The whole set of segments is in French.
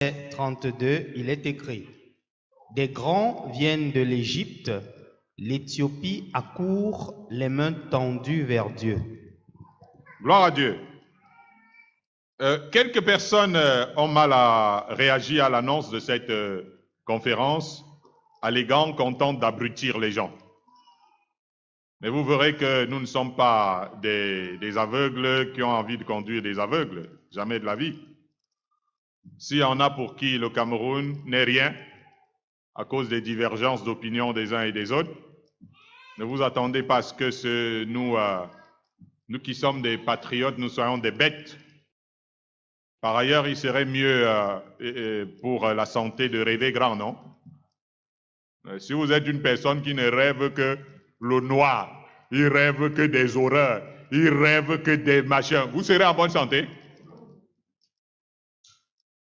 32, il est écrit: des grands viennent de l'Égypte, l'Éthiopie accourt les mains tendues vers Dieu. Gloire à Dieu. Quelques personnes ont mal réagi à l'annonce de cette conférence, alléguant qu'on tente d'abrutir les gens. Mais vous verrez que nous ne sommes pas des aveugles qui ont envie de conduire des aveugles, jamais de la vie. S'il y en a pour qui le Cameroun n'est rien, à cause des divergences d'opinion des uns et des autres, ne vous attendez pas à ce que nous qui sommes des patriotes, nous soyons des bêtes. Par ailleurs, il serait mieux pour la santé de rêver grand, non? Si vous êtes une personne qui ne rêve que le noir, il rêve que des horreurs, il rêve que des machins, vous serez en bonne santé?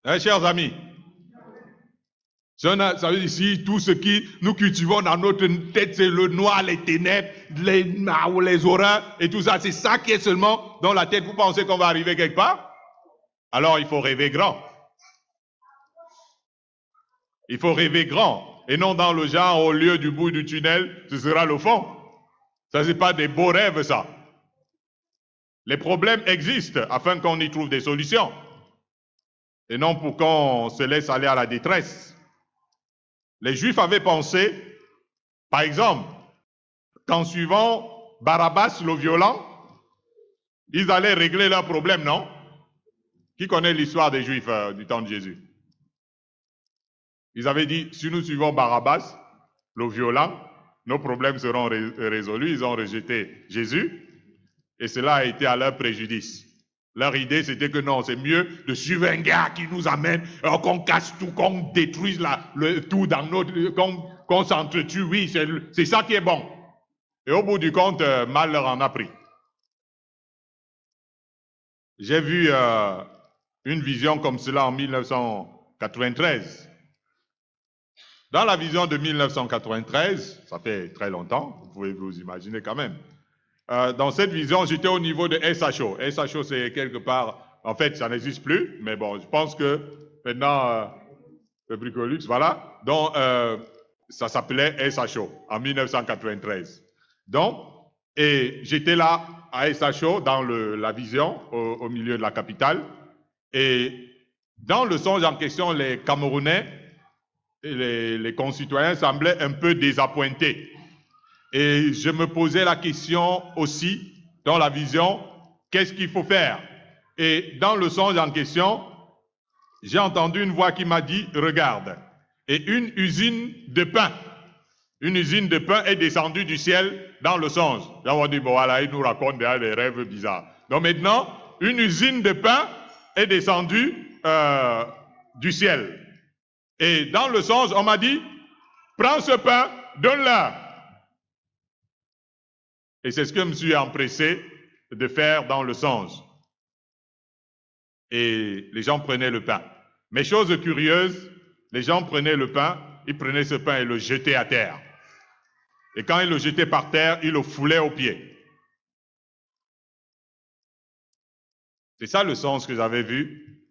Hein, chers amis? Ça veut dire ici, tout ce qui nous cultivons dans notre tête, c'est le noir, les ténèbres, les horreurs et tout ça. C'est ça qui est seulement dans la tête. Vous pensez qu'on va arriver quelque part? Alors il faut rêver grand. Il faut rêver grand. Et non dans le genre, au lieu du bout du tunnel, ce sera le fond. Ça, c'est pas des beaux rêves, ça. Les problèmes existent afin qu'on y trouve des solutions. Et non pour qu'on se laisse aller à la détresse. Les Juifs avaient pensé, par exemple, qu'en suivant Barabbas le violent, ils allaient régler leurs problèmes, non? Qui connaît l'histoire des Juifs du temps de Jésus? Ils avaient dit, si nous suivons Barabbas, le violent, nos problèmes seront résolus. Ils ont rejeté Jésus et cela a été à leur préjudice. Leur idée, c'était que non, c'est mieux de suivre un gars qui nous amène, qu'on casse tout, qu'on détruise tout dans notre... qu'on s'entretue. Oui, c'est ça qui est bon. Et au bout du compte, mal leur en a pris. J'ai vu une vision comme cela en 1993. Dans la vision de 1993, ça fait très longtemps, vous pouvez vous imaginer quand même. Dans cette vision, j'étais au niveau de SHO. SHO, c'est quelque part, en fait, ça n'existe plus, mais bon, je pense que maintenant, le Bricolux, voilà. Donc, ça s'appelait SHO en 1993. Donc, et j'étais là à SHO dans la vision, au milieu de la capitale. Et dans le songe en question, les Camerounais, les concitoyens semblaient un peu désappointés. Et je me posais la question aussi, dans la vision, qu'est-ce qu'il faut faire? Et dans le songe en question, j'ai entendu une voix qui m'a dit, regarde, et une usine de pain est descendue du ciel dans le songe. J'avais dit, bon voilà, il nous raconte des rêves bizarres. Donc maintenant, une usine de pain est descendue du ciel. Et dans le songe, on m'a dit, prends ce pain, donne-le. Et c'est ce que je me suis empressé de faire dans le songe. Et les gens prenaient le pain. Mais chose curieuse, les gens prenaient le pain, ils prenaient ce pain et le jetaient à terre. Et quand ils le jetaient par terre, ils le foulaient aux pieds. C'est ça le songe que j'avais vu.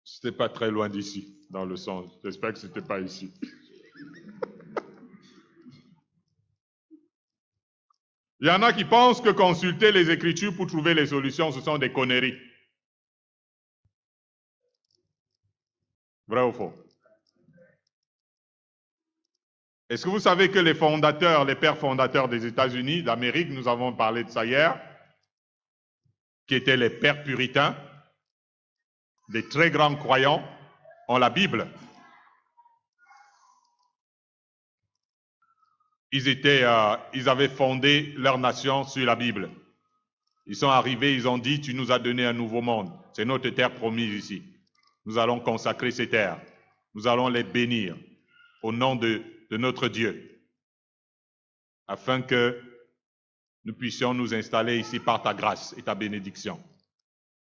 C'était pas très loin d'ici, dans le songe. J'espère que c'était pas ici. Il y en a qui pensent que consulter les Écritures pour trouver les solutions, ce sont des conneries. Vrai ou faux? Est-ce que vous savez que les pères fondateurs des États-Unis d'Amérique, nous avons parlé de ça hier, qui étaient les pères puritains, des très grands croyants, ont la Bible. Ils avaient fondé leur nation sur la Bible. Ils sont arrivés, ils ont dit, tu nous as donné un nouveau monde. C'est notre terre promise ici. Nous allons consacrer ces terres. Nous allons les bénir au nom de notre Dieu, afin que nous puissions nous installer ici par ta grâce et ta bénédiction.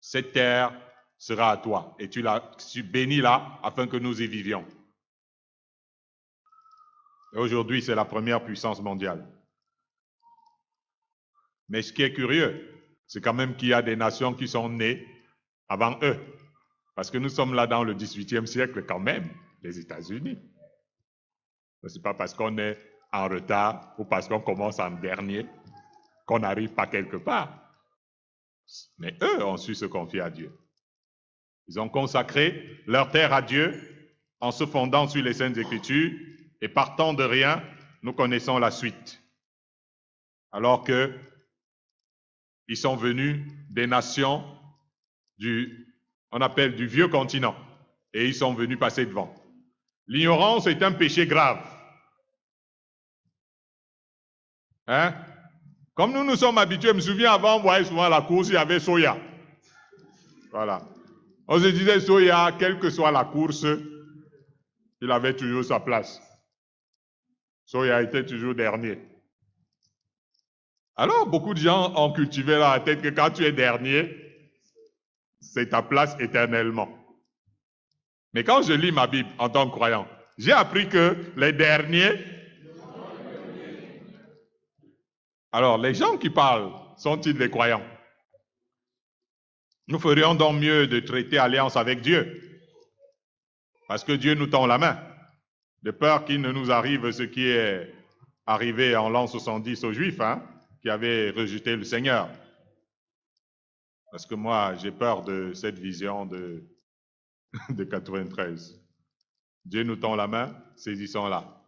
Cette terre sera à toi et tu bénis-la afin que nous y vivions. Et aujourd'hui, c'est la première puissance mondiale. Mais ce qui est curieux, c'est quand même qu'il y a des nations qui sont nées avant eux. Parce que nous sommes là dans le 18e siècle quand même, les États-Unis. Ce n'est pas parce qu'on est en retard ou parce qu'on commence en dernier qu'on n'arrive pas quelque part. Mais eux ont su se confier à Dieu. Ils ont consacré leur terre à Dieu en se fondant sur les Saintes Écritures et partant de rien, nous connaissons la suite. Alors que ils sont venus des nations on appelle du vieux continent, et ils sont venus passer devant. L'ignorance est un péché grave. Hein? Comme nous nous sommes habitués, je me souviens avant, on voyait souvent à la course, il y avait soya. Voilà. On se disait soya, quelle que soit la course, il avait toujours sa place. Soya était toujours dernier. Alors, beaucoup de gens ont cultivé dans la tête que quand tu es dernier, c'est ta place éternellement. Mais quand je lis ma Bible en tant que croyant, j'ai appris que les derniers... Alors, les gens qui parlent, sont-ils des croyants? Nous ferions donc mieux de traiter alliance avec Dieu. Parce que Dieu nous tend la main. De peur qu'il ne nous arrive ce qui est arrivé en l'an 70 aux Juifs, qui avaient rejeté le Seigneur. Parce que moi, j'ai peur de cette vision de 93. Dieu nous tend la main, saisissons-la.